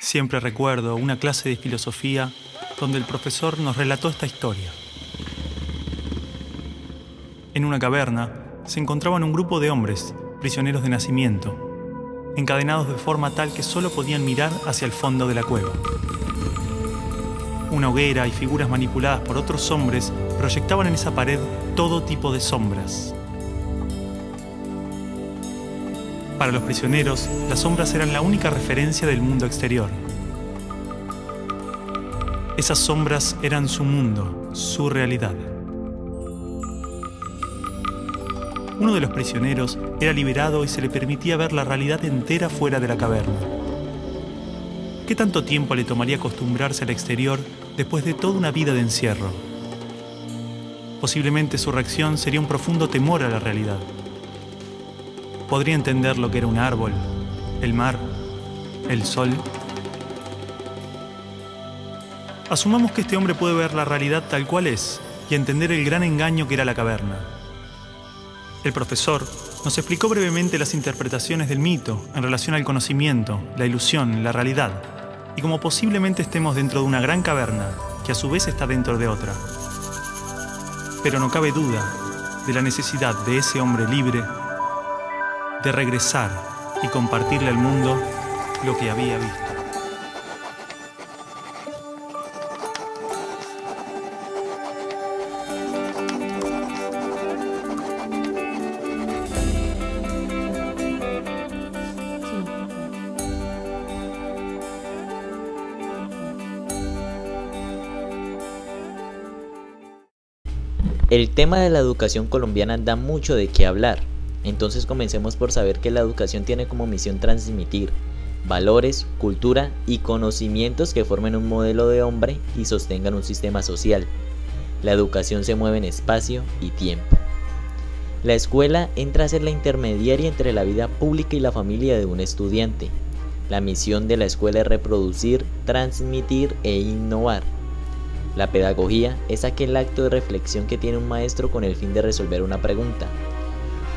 Siempre recuerdo una clase de filosofía donde el profesor nos relató esta historia. En una caverna se encontraban un grupo de hombres, prisioneros de nacimiento, encadenados de forma tal que solo podían mirar hacia el fondo de la cueva. Una hoguera y figuras manipuladas por otros hombres proyectaban en esa pared todo tipo de sombras. Para los prisioneros, las sombras eran la única referencia del mundo exterior. Esas sombras eran su mundo, su realidad. Uno de los prisioneros era liberado y se le permitía ver la realidad entera fuera de la caverna. ¿Qué tanto tiempo le tomaría acostumbrarse al exterior después de toda una vida de encierro? Posiblemente su reacción sería un profundo temor a la realidad. Podría entender lo que era un árbol, el mar, el sol. Asumamos que este hombre puede ver la realidad tal cual es y entender el gran engaño que era la caverna. El profesor nos explicó brevemente las interpretaciones del mito en relación al conocimiento, la ilusión, la realidad, y cómo posiblemente estemos dentro de una gran caverna que a su vez está dentro de otra. Pero no cabe duda de la necesidad de ese hombre libre de regresar y compartirle al mundo lo que había visto. El tema de la educación colombiana da mucho de qué hablar. Entonces comencemos por saber que la educación tiene como misión transmitir valores, cultura y conocimientos que formen un modelo de hombre y sostengan un sistema social. La educación se mueve en espacio y tiempo. La escuela entra a ser la intermediaria entre la vida pública y la familia de un estudiante. La misión de la escuela es reproducir, transmitir e innovar. La pedagogía es aquel acto de reflexión que tiene un maestro con el fin de resolver una pregunta.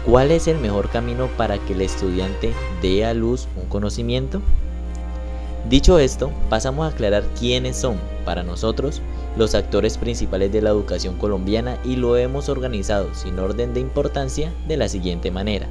¿Cuál es el mejor camino para que el estudiante dé a luz un conocimiento? Dicho esto, pasamos a aclarar quiénes son, para nosotros, los actores principales de la educación colombiana y lo hemos organizado sin orden de importancia de la siguiente manera.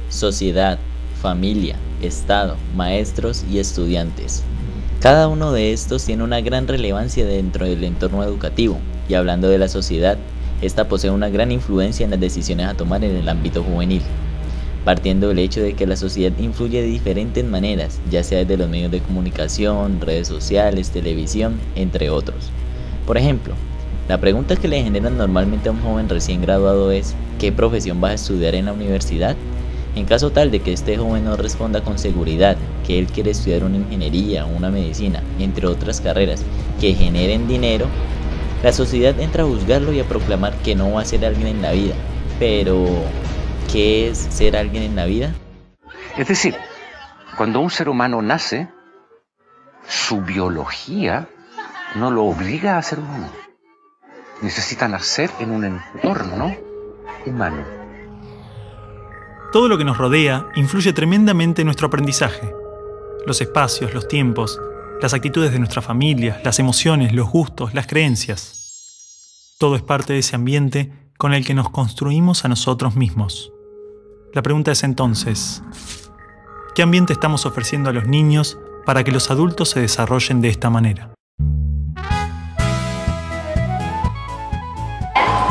Sociedad, familia, Estado, maestros y estudiantes. Cada uno de estos tiene una gran relevancia dentro del entorno educativo y hablando de la sociedad, esta posee una gran influencia en las decisiones a tomar en el ámbito juvenil, partiendo del hecho de que la sociedad influye de diferentes maneras, ya sea desde los medios de comunicación, redes sociales, televisión, entre otros. Por ejemplo, la pregunta que le generan normalmente a un joven recién graduado es ¿qué profesión vas a estudiar en la universidad? En caso tal de que este joven no responda con seguridad que él quiere estudiar una ingeniería o una medicina, entre otras carreras que generen dinero, la sociedad entra a juzgarlo y a proclamar que no va a ser alguien en la vida. Pero, ¿qué es ser alguien en la vida? Es decir, cuando un ser humano nace, su biología no lo obliga a ser humano. Necesita nacer en un entorno humano. Todo lo que nos rodea influye tremendamente en nuestro aprendizaje. Los espacios, los tiempos, las actitudes de nuestra familia, las emociones, los gustos, las creencias. Todo es parte de ese ambiente con el que nos construimos a nosotros mismos. La pregunta es entonces, ¿qué ambiente estamos ofreciendo a los niños para que los adultos se desarrollen de esta manera?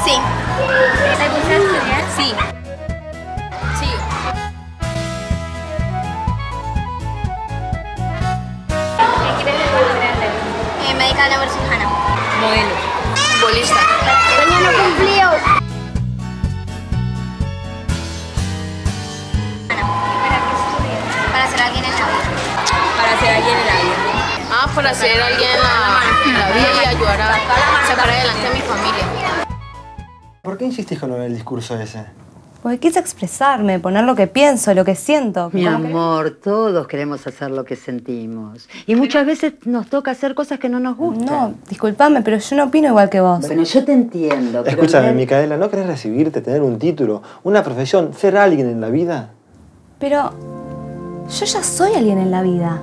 Sí. para la Cirujana. Modelo. Futbolista. Sueño no cumplido. ¿Para qué estudias? Para ser alguien en la vida. Para ser alguien en la vida. Para ser alguien en la vida y ayudar a sacar adelante a mi familia. ¿Por qué insistís con el discurso ese? Porque quise expresarme, poner lo que pienso, lo que siento. Mi amor, todos queremos hacer lo que sentimos. Y muchas veces nos toca hacer cosas que no nos gustan. No, disculpame, pero yo no opino igual que vos. Bueno, yo te entiendo. Pero escúchame, Micaela, ¿no querés recibirte, tener un título, una profesión, ser alguien en la vida? Pero yo ya soy alguien en la vida.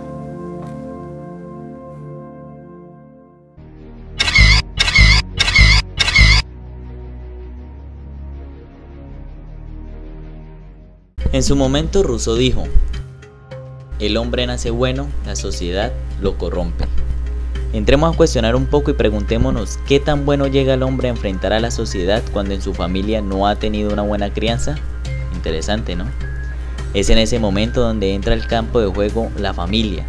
En su momento Rousseau dijo: el hombre nace bueno, la sociedad lo corrompe. Entremos a cuestionar un poco y preguntémonos qué tan bueno llega el hombre a enfrentar a la sociedad cuando en su familia no ha tenido una buena crianza. Interesante, ¿no? Es en ese momento donde entra el campo de juego la familia.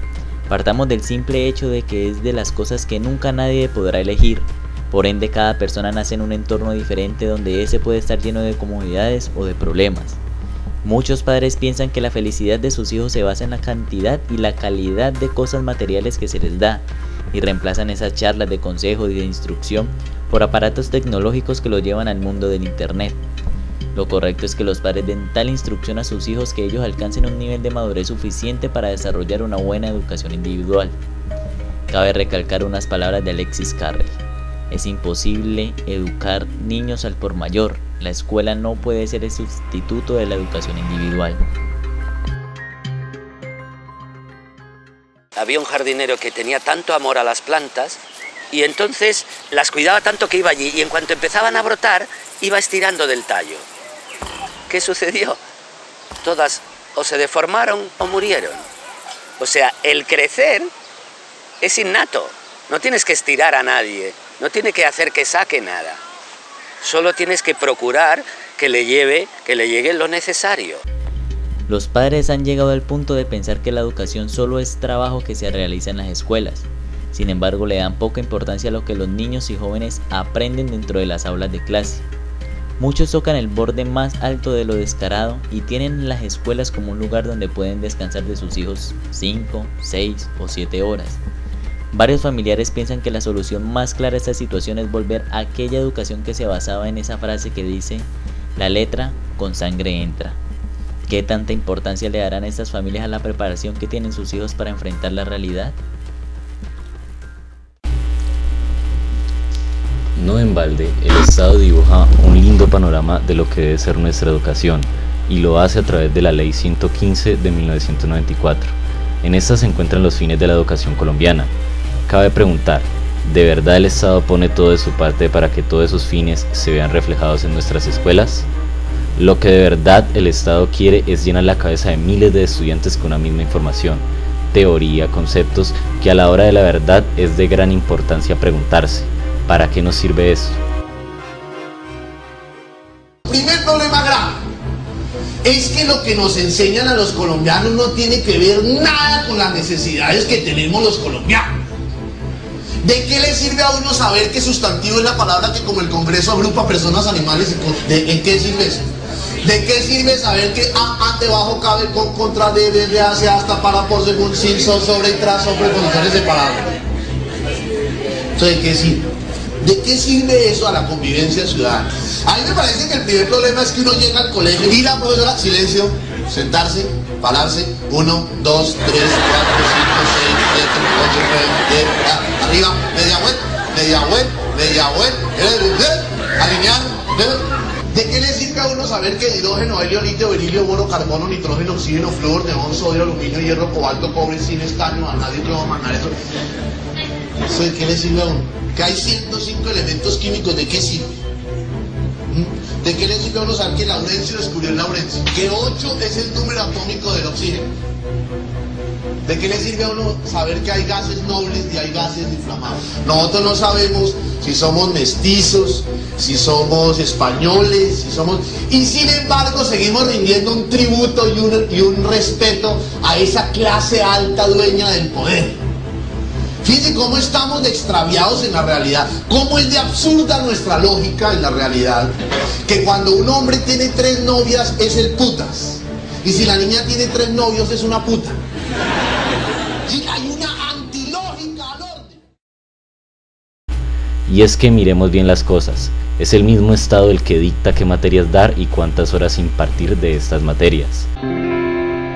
Partamos del simple hecho de que es de las cosas que nunca nadie podrá elegir. Por ende, cada persona nace en un entorno diferente donde ese puede estar lleno de comodidades o de problemas. Muchos padres piensan que la felicidad de sus hijos se basa en la cantidad y la calidad de cosas materiales que se les da, y reemplazan esas charlas de consejo y de instrucción por aparatos tecnológicos que los llevan al mundo del internet. Lo correcto es que los padres den tal instrucción a sus hijos que ellos alcancen un nivel de madurez suficiente para desarrollar una buena educación individual. Cabe recalcar unas palabras de Alexis Carrel: es imposible educar niños al por mayor. La escuela no puede ser el sustituto de la educación individual. Había un jardinero que tenía tanto amor a las plantas y entonces las cuidaba tanto que iba allí y en cuanto empezaban a brotar iba estirando del tallo. ¿Qué sucedió? Todas o se deformaron o murieron. O sea, el crecer es innato. No tienes que estirar a nadie, no tienes que hacer que saque nada. Solo tienes que procurar que le llegue lo necesario. Los padres han llegado al punto de pensar que la educación solo es trabajo que se realiza en las escuelas. Sin embargo, le dan poca importancia a lo que los niños y jóvenes aprenden dentro de las aulas de clase. Muchos tocan el borde más alto de lo descarado y tienen las escuelas como un lugar donde pueden descansar de sus hijos 5, 6 o 7 horas. Varios familiares piensan que la solución más clara a esta situación es volver a aquella educación que se basaba en esa frase que dice: la letra con sangre entra. ¿Qué tanta importancia le darán estas familias a la preparación que tienen sus hijos para enfrentar la realidad? No en balde, el Estado dibuja un lindo panorama de lo que debe ser nuestra educación, y lo hace a través de la Ley 115 de 1994. En esta se encuentran los fines de la educación colombiana. Cabe preguntar, ¿de verdad el Estado pone todo de su parte para que todos esos fines se vean reflejados en nuestras escuelas? Lo que de verdad el Estado quiere es llenar la cabeza de miles de estudiantes con una misma información, teoría, conceptos, que a la hora de la verdad es de gran importancia preguntarse: ¿para qué nos sirve eso? El primer problema grave es que lo que nos enseñan a los colombianos no tiene que ver nada con las necesidades que tenemos los colombianos. ¿De qué le sirve a uno saber que sustantivo es la palabra que como el Congreso agrupa personas, animales y cosas? ¿En qué sirve eso? ¿De qué sirve saber que A debajo cabe con contra de hace hasta para por según sin sobre y tras sobre condiciones separadas? Entonces, ¿de qué sirve? ¿De qué sirve eso a la convivencia ciudadana? A mí me parece que el primer problema es que uno llega al colegio y la profesora, silencio, sentarse, pararse, 1, 2, 3, 4, 5, 6, 7, 8, 9, 10, arriba, media vuelta, alinear. ¿De qué le sirve a uno saber que hidrógeno, helio, litio, berilio, boro, carbono, nitrógeno, oxígeno, flúor, neón, sodio, aluminio, hierro, cobalto, cobre, zinc, estaño, vanadio, plomo, manganeso? ¿Eso de qué le sirve a uno? Que hay 105 elementos químicos, ¿de qué sirve? ¿De qué le sirve a uno saber que Laurencio descubrió el Laurencio? Que 8 es el número atómico del oxígeno. ¿De qué le sirve a uno saber que hay gases nobles y hay gases inflamables? Nosotros no sabemos si somos mestizos, si somos españoles, si somos... Y sin embargo seguimos rindiendo un tributo y un respeto a esa clase alta dueña del poder. Fíjense cómo estamos de extraviados en la realidad, cómo es de absurda nuestra lógica en la realidad, que cuando un hombre tiene 3 novias es el putas, y si la niña tiene 3 novios es una puta. Sí, hay una antilógica al orden. Y es que miremos bien las cosas, es el mismo Estado el que dicta qué materias dar y cuántas horas impartir de estas materias.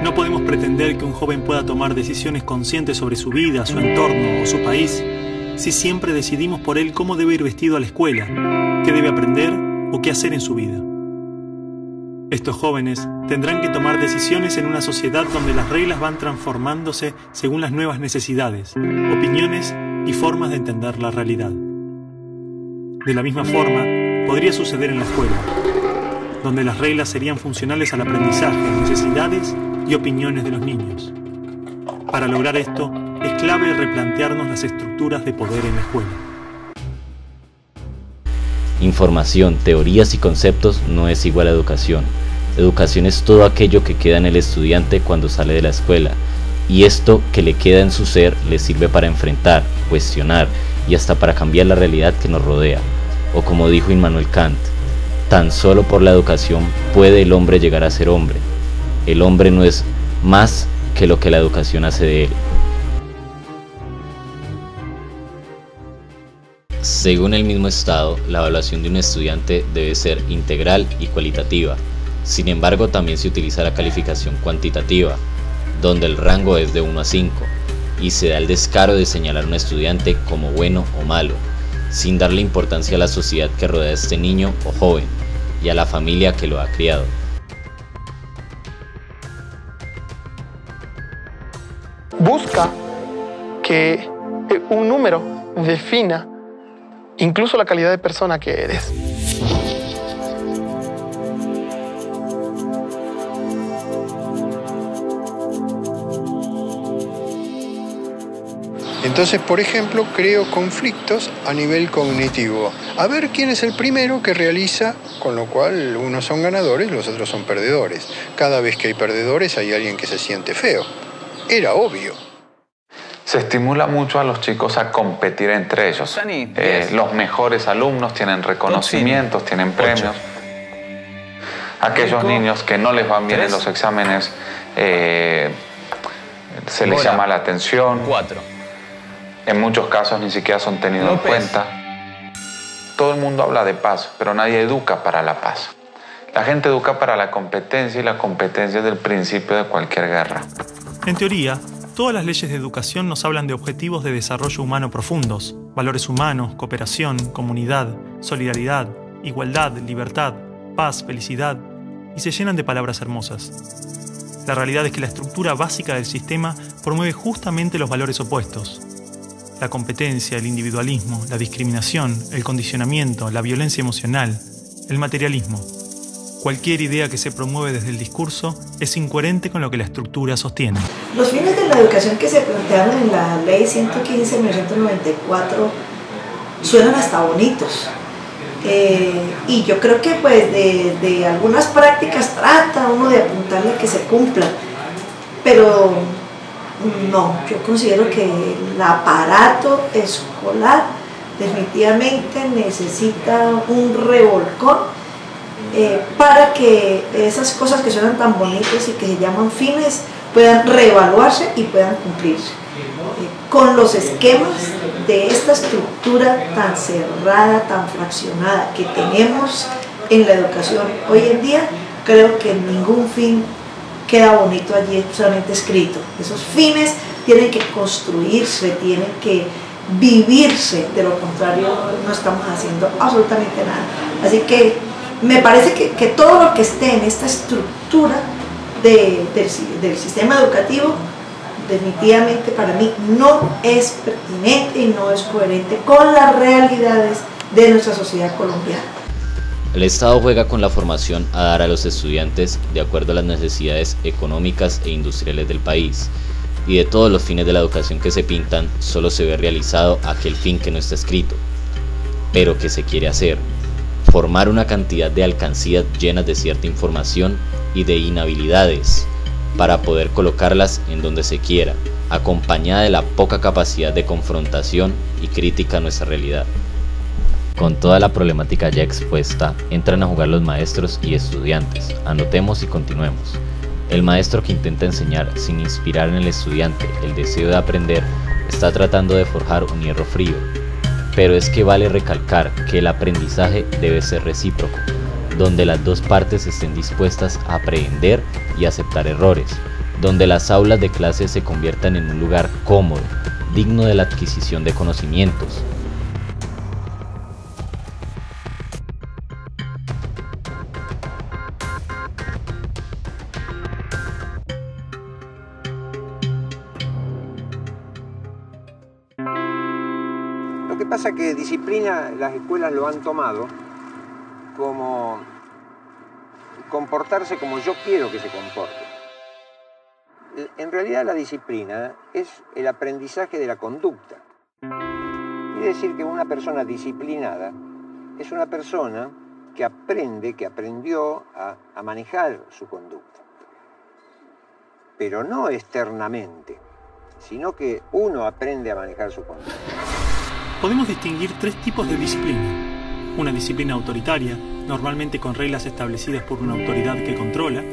No podemos pretender que un joven pueda tomar decisiones conscientes sobre su vida, su entorno o su país si siempre decidimos por él cómo debe ir vestido a la escuela, qué debe aprender o qué hacer en su vida. Estos jóvenes tendrán que tomar decisiones en una sociedad donde las reglas van transformándose según las nuevas necesidades, opiniones y formas de entender la realidad. De la misma forma, podría suceder en la escuela, donde las reglas serían funcionales al aprendizaje, necesidades y opiniones de los niños. Para lograr esto, es clave replantearnos las estructuras de poder en la escuela. Información, teorías y conceptos no es igual a educación. Educación es todo aquello que queda en el estudiante cuando sale de la escuela, y esto que le queda en su ser le sirve para enfrentar, cuestionar y hasta para cambiar la realidad que nos rodea. O como dijo Immanuel Kant, tan solo por la educación puede el hombre llegar a ser hombre. El hombre no es más que lo que la educación hace de él. Según el mismo Estado, la evaluación de un estudiante debe ser integral y cualitativa. Sin embargo, también se utiliza la calificación cuantitativa, donde el rango es de 1 a 5, y se da el descaro de señalar a un estudiante como bueno o malo, sin darle importancia a la sociedad que rodea a este niño o joven, y a la familia que lo ha criado. Busca que un número defina incluso la calidad de persona que eres. Entonces, por ejemplo, creo conflictos a nivel cognitivo. A ver quién es el primero que realiza, con lo cual unos son ganadores, los otros son perdedores. Cada vez que hay perdedores hay alguien que se siente feo. Era obvio. Se estimula mucho a los chicos a competir entre ellos. Los mejores alumnos tienen reconocimientos, tienen premios. Aquellos niños que no les van bien en los exámenes, se les llama la atención. En muchos casos ni siquiera son tenidos en cuenta. Todo el mundo habla de paz, pero nadie educa para la paz. La gente educa para la competencia, y la competencia es el principio de cualquier guerra. En teoría, todas las leyes de educación nos hablan de objetivos de desarrollo humano profundos, valores humanos, cooperación, comunidad, solidaridad, igualdad, libertad, paz, felicidad, y se llenan de palabras hermosas. La realidad es que la estructura básica del sistema promueve justamente los valores opuestos. La competencia, el individualismo, la discriminación, el condicionamiento, la violencia emocional, el materialismo. Cualquier idea que se promueve desde el discurso es incoherente con lo que la estructura sostiene. Los fines de la educación que se plantearon en la Ley 115 de 1994 suenan hasta bonitos. Y yo creo que pues de algunas prácticas trata uno de apuntarle a que se cumplan. Pero no, yo considero que el aparato escolar definitivamente necesita un revolcón para que esas cosas que suenan tan bonitas y que se llaman fines puedan reevaluarse y puedan cumplirse. Con los esquemas de esta estructura tan cerrada, tan fraccionada que tenemos en la educación hoy en día, creo que ningún fin queda bonito allí solamente escrito. Esos fines tienen que construirse, tienen que vivirse, de lo contrario no estamos haciendo absolutamente nada. Así que me parece que todo lo que esté en esta estructura del sistema educativo definitivamente para mí no es pertinente y no es coherente con las realidades de nuestra sociedad colombiana. El Estado juega con la formación a dar a los estudiantes de acuerdo a las necesidades económicas e industriales del país, y de todos los fines de la educación que se pintan, solo se ve realizado aquel fin que no está escrito, pero que se quiere hacer: formar una cantidad de alcancías llenas de cierta información y de inhabilidades, para poder colocarlas en donde se quiera, acompañada de la poca capacidad de confrontación y crítica a nuestra realidad. Con toda la problemática ya expuesta, entran a jugar los maestros y estudiantes. Anotemos y continuemos. El maestro que intenta enseñar sin inspirar en el estudiante el deseo de aprender, está tratando de forjar un hierro frío. Pero es que vale recalcar que el aprendizaje debe ser recíproco, donde las dos partes estén dispuestas a aprender y aceptar errores, donde las aulas de clase se conviertan en un lugar cómodo, digno de la adquisición de conocimientos. Lo que pasa es que disciplina las escuelas lo han tomado como comportarse como yo quiero que se comporte. En realidad la disciplina es el aprendizaje de la conducta. Quiere decir que una persona disciplinada es una persona que aprende, que aprendió a manejar su conducta. Pero no externamente, sino que uno aprende a manejar su conducta. Podemos distinguir tres tipos de disciplina. Una disciplina autoritaria, normalmente con reglas establecidas por una autoridad que controla.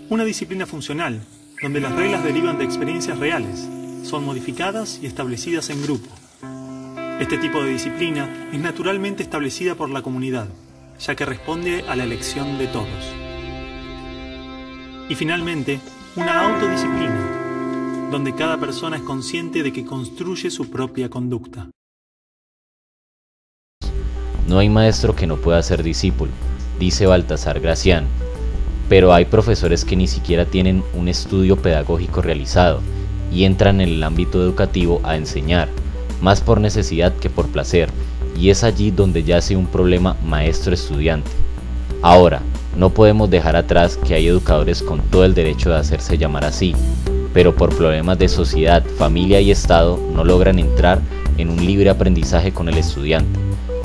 Una disciplina funcional, donde las reglas derivan de experiencias reales, son modificadas y establecidas en grupo. Este tipo de disciplina es naturalmente establecida por la comunidad, ya que responde a la elección de todos. Y finalmente, una autodisciplina, donde cada persona es consciente de que construye su propia conducta. No hay maestro que no pueda ser discípulo, dice Baltasar Gracián, pero hay profesores que ni siquiera tienen un estudio pedagógico realizado y entran en el ámbito educativo a enseñar, más por necesidad que por placer, y es allí donde yace un problema maestro-estudiante. Ahora, no podemos dejar atrás que hay educadores con todo el derecho de hacerse llamar así, pero por problemas de sociedad, familia y Estado no logran entrar en un libre aprendizaje con el estudiante.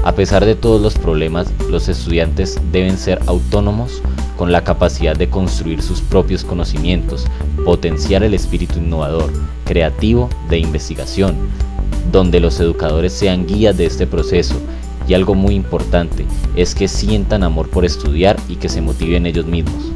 A pesar de todos los problemas, los estudiantes deben ser autónomos con la capacidad de construir sus propios conocimientos, potenciar el espíritu innovador, creativo, de investigación, donde los educadores sean guías de este proceso, y algo muy importante es que sientan amor por estudiar y que se motiven ellos mismos.